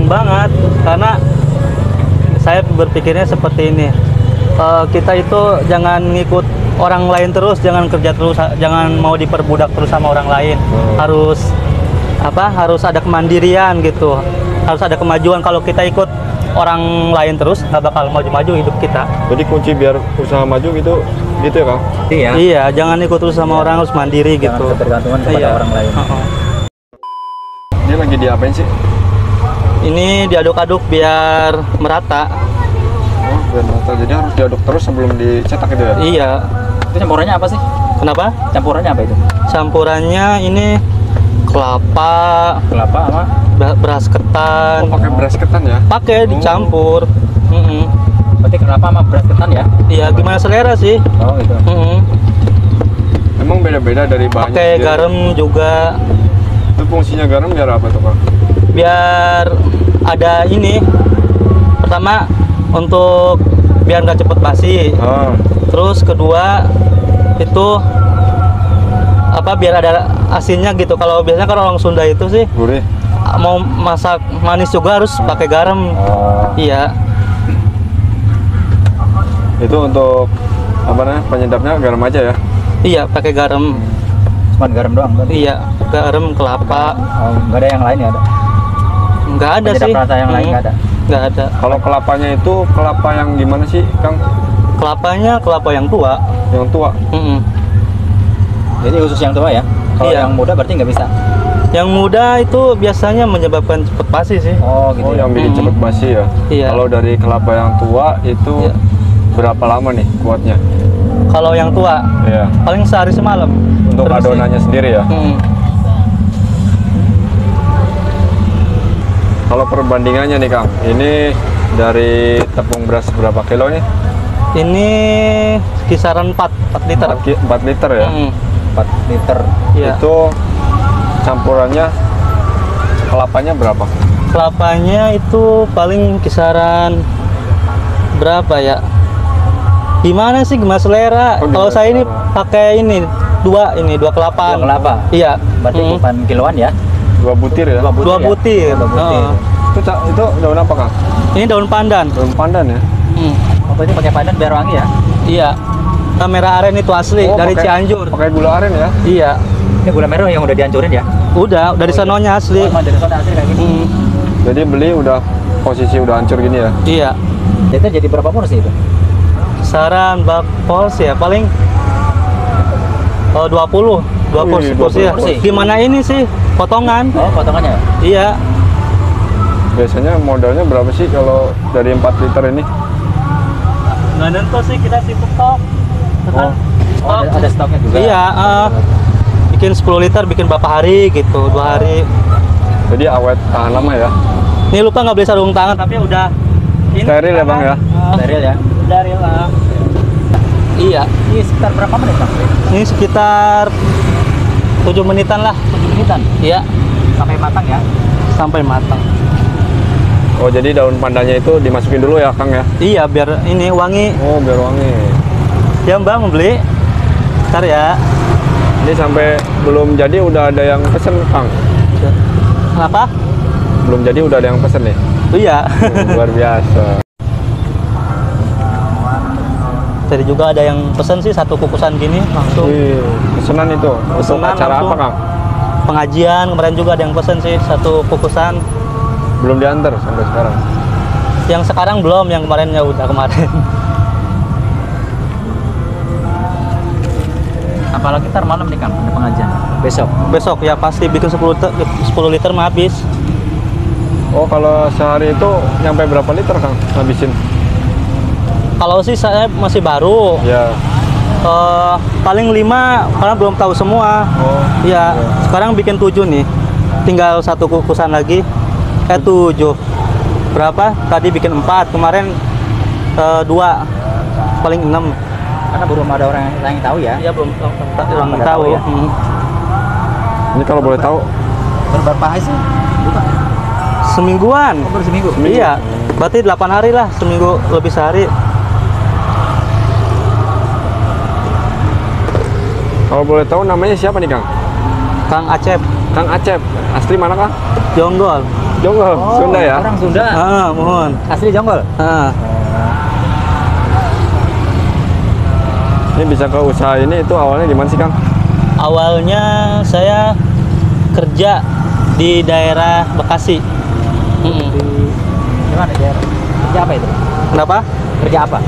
banget, karena saya berpikirnya seperti ini. Kita itu jangan ngikut orang lain terus, jangan kerja terus, jangan mau diperbudak terus sama orang lain. Harus ada kemandirian gitu, harus ada kemajuan. Kalau kita ikut orang lain terus, nggak bakal maju-maju hidup kita. Jadi kunci biar usaha maju gitu ya Kang? Iya, jangan ikut terus sama orang, harus mandiri jangan gitu. ketergantungan kepada orang lain. Ini lagi diapain sih? Ini diaduk-aduk biar merata. Oh, biar merata. Jadi harus diaduk terus sebelum dicetak gitu ya? Iya. Itu campurannya apa sih? Kenapa? Campurannya apa itu? Campurannya ini kelapa Sama? beras ketan. Oh, pakai beras ketan ya? Pakai dicampur. Berarti kelapa sama beras ketan ya? Iya, gimana selera sih? Oh gitu. Emang beda-beda dari bahannya? Pakai garam juga. Itu fungsinya garam biar apa tuh Kang? Biar ada ini. Pertama untuk biar nggak cepet basi. Terus kedua itu biar ada asinnya gitu. Kalau biasanya kan orang Sunda itu sih gurih. Mau masak manis juga harus pakai garam. Iya. Itu untuk penyedapnya garam aja ya? Iya, pakai garam. Cuma garam doang kan? Iya, garam, kelapa. Oh, nggak ada yang lain ya? Nggak ada penyedap sih. rasa yang lain nggak ada? Nggak ada. Kalau kelapanya itu kelapa yang gimana sih Kang? Kelapanya kelapa yang tua. Yang tua? Jadi khusus yang tua ya? Kalau Iya. yang muda berarti nggak bisa? Yang muda itu biasanya menyebabkan cepet basi sih. Oh gitu. Oh, yang bikin cepet basi ya? Iya. Kalau dari kelapa yang tua itu berapa lama nih kuatnya? Kalau yang tua, Iya. paling sehari semalam. Untuk Bersih. adonannya sendiri ya? Kalau perbandingannya nih Kang, ini dari tepung beras berapa kilo nih? Ini kisaran 4 liter. 4 liter ya? 4 liter. Iya. Itu campurannya kelapanya berapa? Kelapanya itu paling kisaran berapa ya? Gimana sih, gimana selera? Oh, Kalau gimana saya ini selera? pakai dua kelapa. Dua kelapa? Iya. Berarti bukan kiloan ya? 2 butir ya? Dua butir. Dua butir. Itu daun apa Kang? Ini daun pandan. Daun pandan ya? Oh, berarti pakai pandan biar wangi ya? Iya. Merah aren itu asli dari Cianjur. Pakai gula aren ya? Iya. Ini gula merah yang udah dihancurin ya? Udah dari sanonya asli. Oh, emang dari sana asli kayak gini? Jadi beli udah posisi udah hancur gini ya? Iya. Jadi berapa porsi itu? Saran bakpol sih ya paling 20 Wih, porsi ya. 20 porsi. Gimana ini sih potongan? Oh, potongannya ya? Iya. Biasanya modalnya berapa sih kalau dari 4 liter ini? Nggak nentu sih, kita sibuk stok. Oh. Oh, ada stoknya juga? Iya. Bikin 10 liter bikin berapa hari gitu, 2 hari. Jadi awet tahan lama ya? Ini lupa nggak beli sarung tangan tapi udah ini Steril ya Bang ya? Steril ya? Steril lah. Iya. Ini sekitar berapa menit Bang? Ini sekitar 7 menitan lah. 7 menitan? Iya. Sampai matang ya? Sampai matang. Oh, jadi daun pandannya itu dimasukin dulu ya Kang ya? Iya, biar ini wangi. Oh, biar wangi. Ya Mbak mau beli? Ntar ya. Ini sampai belum jadi udah ada yang pesen Kang? Kenapa? Belum jadi udah ada yang pesen nih? Iya. Luar biasa. Tadi juga ada yang pesen sih 1 kukusan gini langsung. Wih, pesenan itu? Untuk Pesenan acara langsung. apa Kang? Pengajian kemarin juga ada yang pesen sih 1 kukusan. Belum diantar sampai sekarang? Yang sekarang belum, yang kemarinnya udah kemarin. Apalagi ntar malam nih Kang, ada pengajian? Besok? Besok ya pasti bikin 10 liter mah habis. Oh, kalau sehari itu nyampe berapa liter Kang ngabisin? Kalau sih saya masih baru. Ya. Paling 5 karena belum tahu semua. Oh. Iya, sekarang bikin 7 nih. Tinggal 1 kukusan lagi. 7. Berapa? Tadi bikin 4, kemarin 2. Paling 6. Karena belum ada orang yang tahu ya? Iya, belum pada tahu. tahu ya? Ini kalau boleh tahu Berapa hari sih? Buka? Semingguan. Oh, baru seminggu? Iya, berarti 8 hari lah, seminggu lebih sehari. Kalau boleh tahu namanya siapa nih Kang? Kang Acep, Kang Acep. Asli mana Kang? Jonggol. Jonggol, Sunda ya? Orang Sunda. Mohon. Asli Jonggol. Ini bisa ke usaha ini itu awalnya gimana sih Kang? Awalnya saya kerja di daerah Bekasi. Gimana ya? Kerja apa itu? Kenapa? Kerja apa?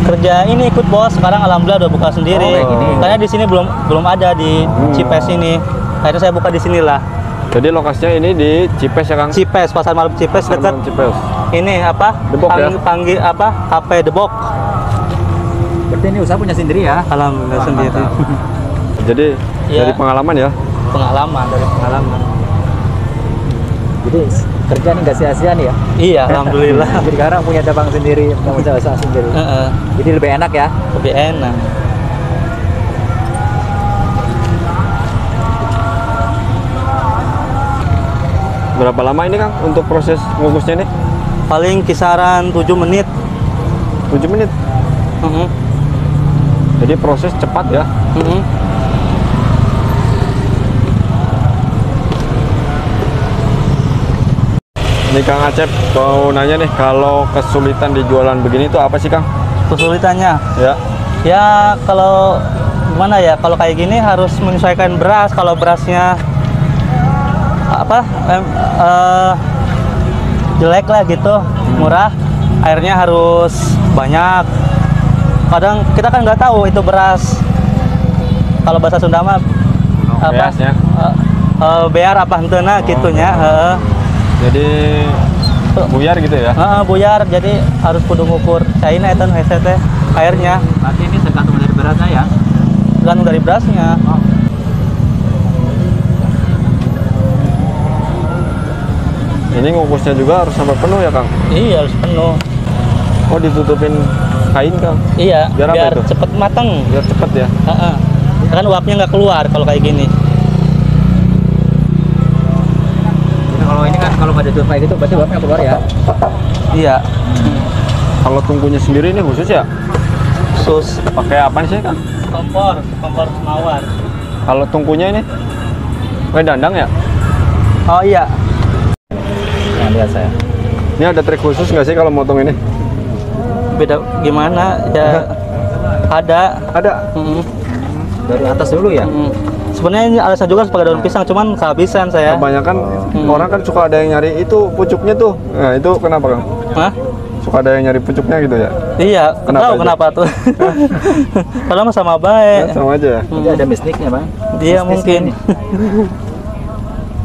Kerja ini ikut bos. Sekarang alhamdulillah udah buka sendiri. Oh, kayak gini. Karena di sini belum ada di Cipes ini. Akhirnya saya buka di sinilah. Jadi lokasinya ini di Cipes ya Kang? Cipes, Pasar Malam Cipes Pasar dekat Malam Cipes. ini apa? Debok ya? Panggil apa? Cafe Debok. Berarti ini usaha punya sendiri ya? Alhamdulillah Wah, sendiri. mantap. Jadi Iya. dari pengalaman ya? Dari pengalaman. Jadi kerja ini nggak sia-sia nih ya? Iya, alhamdulillah. Jadi sekarang punya cabang sendiri, punya usaha sendiri. Heeh, Jadi lebih enak ya? lebih enak. Berapa lama ini Kang untuk proses ngukusnya nih? Paling kisaran 7 menit. 7 menit. Heeh. Jadi proses cepat ya? Heeh. Ini Kang Acep mau nanya nih, kalau kesulitan di jualan begini itu apa sih Kang? Kesulitannya Ya. ya kalau gimana ya, kalau kayak gini harus menyesuaikan beras. Kalau berasnya apa jelek lah gitu, murah, airnya harus banyak. Kadang kita kan nggak tahu itu beras, kalau bahasa Sunda mah apa Beasnya. bear apa henteu gitunya. Jadi buyar gitu ya? Buyar, jadi harus kudu ngukur caina eta nu hese teh airnya, Berarti ini tergantung dari berasnya ya? tergantung dari berasnya. Ini ngukusnya juga harus sampai penuh ya Kang? Iya, harus penuh. Oh, ditutupin kain Kang? Iya, Biar apa biar itu? cepet matang. Biar cepet ya? Heeh. Kan uapnya nggak keluar kalau kayak gini. Jadi kalau ini kan kalau nggak ditutup kayak gitu berarti uapnya keluar ya? Iya. Kalau tungkunya sendiri ini khusus ya? Sus Pakai apa sih Kang? kompor mawar. Kalau tungkunya ini? Pakai dandang ya? Oh iya, Nah, lihat saya. Ini ada trik khusus nggak sih kalau motong ini? beda gimana ya? Ada. Ada? Mm, Dari atas dulu ya? mm. Sebenarnya ini alasan juga pakai daun pisang, cuman kehabisan saya. Kebanyakan orang kan suka ada yang nyari itu pucuknya tuh. Nah itu kenapa Kang? Hah? Suka ada yang nyari pucuknya gitu ya? Iya, Kenapa tahu itu? kenapa tuh? Padahal mah sama baik. Sama aja ya? Jadi ada misniknya bang? Dia Bisnisnya mungkin. nih.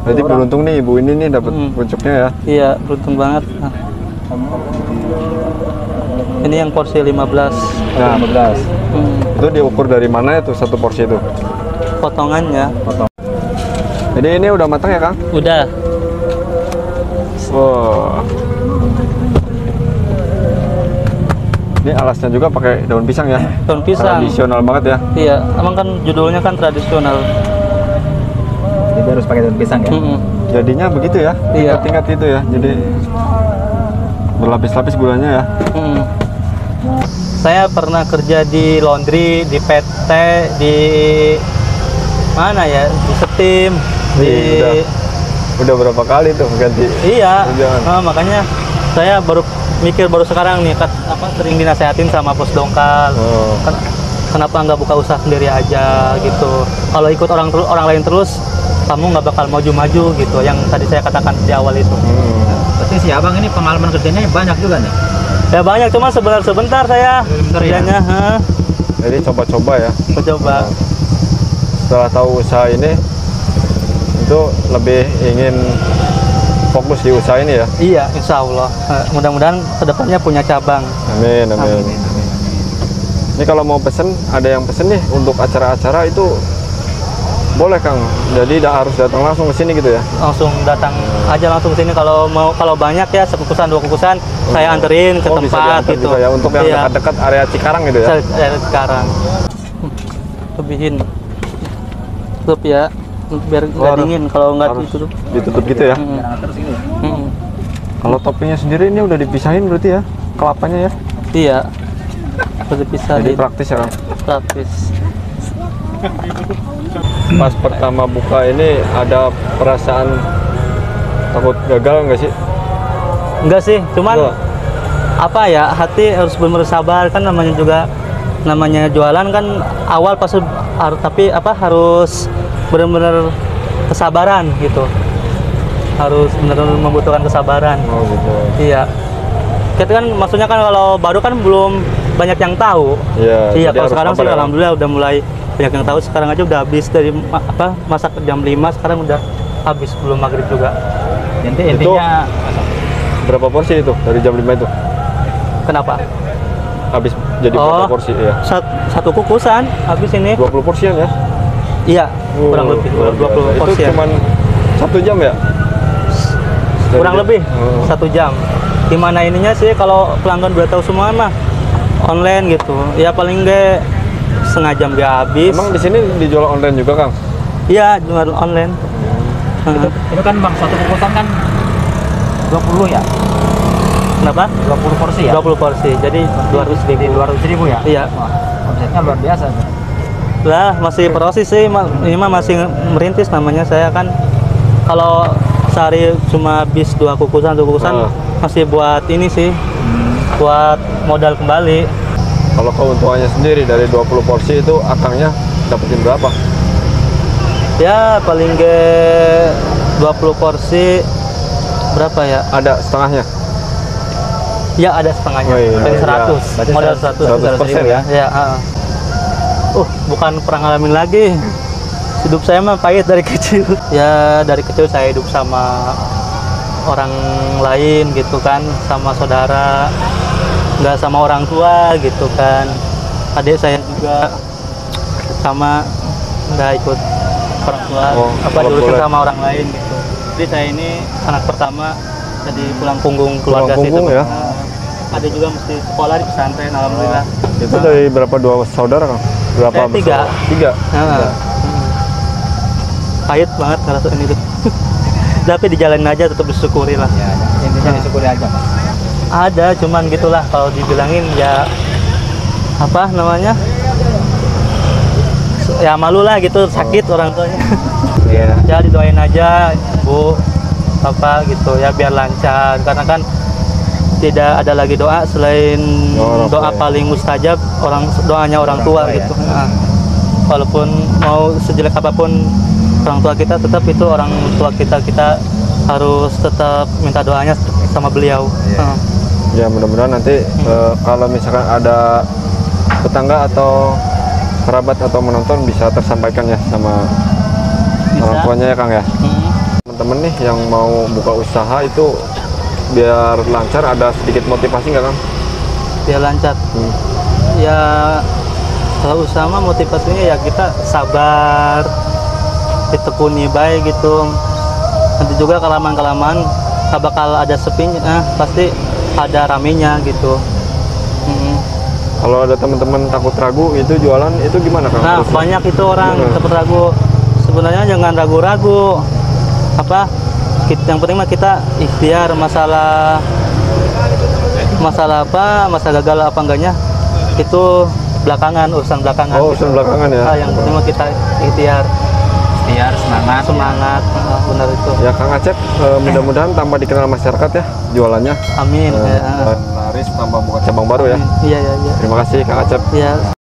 Berarti beruntung nih ibu ini nih dapat pucuknya ya? Iya, beruntung banget. Nah. Ini yang porsi 15. Nah, 15. itu diukur dari mana itu satu porsi itu? Potongannya. Jadi ini udah matang ya Kang? Udah. Wow. Ini alasnya juga pakai daun pisang ya? Daun pisang. Tradisional banget ya? Iya, emang kan judulnya kan tradisional. Jadi harus pakai daun pisang ya? Jadinya begitu ya? Iya. Tingkat-tingkat itu ya? Jadi berlapis-lapis gulanya ya? Saya pernah kerja di laundry, di PT, di mana ya, di Setim, di Udah berapa kali tuh ganti? iya. Kerjaan. Makanya saya baru mikir baru sekarang nih, sering dinasehatin sama Pos Dongkal. Oh. Kenapa nggak buka usaha sendiri aja gitu? Kalau ikut orang lain terus, kamu nggak bakal maju-maju gitu. Yang tadi saya katakan di awal itu. Berarti si abang ini pengalaman kerjanya banyak juga nih? Ya banyak, cuma sebentar saya kerjanya. Jadi coba-coba ya? Coba. Setelah tahu usaha ini, itu lebih ingin fokus di usaha ini ya? Iya, insya Allah. Mudah-mudahan kedepannya punya cabang. Amin, amin. Ini kalau mau pesen, ada yang pesen nih untuk acara-acara itu boleh Kang. Jadi harus datang langsung ke sini gitu ya? Langsung datang aja langsung ke sini. Kalau banyak ya, sekukusan 2 kukusan, saya anterin ke Oh, bisa tempat diantar gitu. juga ya, untuk yang Iya. dekat-dekat area Cikarang gitu ya? Saya sekarang. Lebihin. Tutup ya, biar nggak harus- dingin. Kalau nggak harus ditutup. ditutup gitu ya? Terus ini ya? Kalau toppingnya sendiri ini udah dipisahin berarti ya? Kelapanya ya? Iya. Udah bisa Jadi praktis ya Kang? praktis. Pas pertama buka ini ada perasaan Takut gagal nggak sih? Enggak sih, cuman Enggak. apa ya, hati harus benar-benar sabar kan, namanya jualan kan awal pasti tapi harus benar-benar kesabaran gitu. Harus benar-benar membutuhkan kesabaran. Oh gitu. Iya. Kita kan maksudnya kan kalau baru kan belum banyak yang tahu. Iya. Iya, jadi kalau harus sekarang sabar sih ya, Kang? alhamdulillah udah mulai banyak yang tahu. Sekarang aja udah habis dari masak jam 5, sekarang udah habis belum maghrib juga. Intinya Berapa porsi itu dari jam 5 itu? Kenapa? Habis jadi berapa porsi ya? Satu kukusan habis ini. 20 porsian ya? Iya, kurang lebih luar 20 biasa. porsi. Itu cuman 1 jam ya? Kurang Dari- lebih Oh. 1 jam. Gimana ininya sih kalau pelanggan udah tahu semua mah online gitu. Ya paling nggak setengah jam dia habis. Emang di sini dijual online juga, Kang? Iya, jual online. Heeh. itu kan bang, satu kukusan kan 20 ya, Kenapa? 20 porsi ya. 20 porsi. Jadi 200.000. 200.000 ya. Iya. Wah, omsetnya luar biasa. Lah, masih proses sih, ini mah masih merintis namanya. Saya kan kalau sehari cuma habis 2 kukusan, Ah. masih buat ini sih, buat modal kembali. Kalau keuntungannya sendiri dari 20 porsi itu akangnya dapetin berapa? Ya paling nggak 20 porsi berapa ya? Ada setengahnya? Ya ada setengahnya, Oh, iya. dari Iya. 100, Berarti modal 100% 100. ya? Ya, bukan perang ngalamin lagi. Hidup saya mah pahit dari kecil. Ya dari kecil saya hidup sama orang lain gitu kan, sama saudara, nggak sama orang tua gitu kan. Adik saya juga sama, nggak ikut orang tua, Oh, kalau diurusin boleh. sama orang lain gitu. Jadi saya ini anak pertama, jadi tulang punggung keluarga Tulang punggung situ. ya? Ada juga mesti sekolah di pesantren, alhamdulillah. Itu dari berapa dua saudara, Kang? Berapa? 3. Tiga. Nah, pahit banget ngerasain itu. Tapi dijalanin aja, tetap disyukuri lah. Ya, intinya disyukuri aja, Mas. Ada, cuman gitulah kalau dibilangin ya apa namanya? Ya malu lah gitu, sakit orang tuanya. Iya. Ya didoain aja, Bu, Papa gitu ya biar lancar, karena kan tidak ada lagi doa selain Orang tua doa ya. paling mustajab, doanya orang tua tua ya. gitu. Nah, walaupun mau sejelek apapun orang tua kita, tetap itu orang tua kita harus tetap minta doanya sama beliau. Iya. Nah, Ya mudah-mudahan nanti kalau misalkan ada tetangga atau kerabat atau menonton bisa tersampaikan ya sama Bisa. orang tuanya ya, Kang ya. Temen-temen nih yang mau buka usaha itu biar lancar, ada sedikit motivasi nggak, Kang? biar lancar. Ya kalau usaha mah motivasinya ya kita sabar, ditekuni baik gitu. Nanti juga kelamaan nggak bakal ada sepinya, pasti ada ramenya gitu. Kalau ada teman-teman takut ragu itu jualan itu gimana, Kang? Nah, Terus- banyak itu orang Bener. takut ragu. Sebenarnya jangan ragu-ragu. Yang penting mah kita ikhtiar, masalah masalah gagal apa enggaknya itu belakangan, urusan belakangan. Oh, urusan belakangan ya. Yang penting mah kita ikhtiar, Biar semangat. benar itu. Ya, Kang Acep, mudah-mudahan tambah dikenal masyarakat ya jualannya. Amin. Laris tambah buka cabang baru ya. Amin. Iya. Terima kasih, Kang Acep. Iya.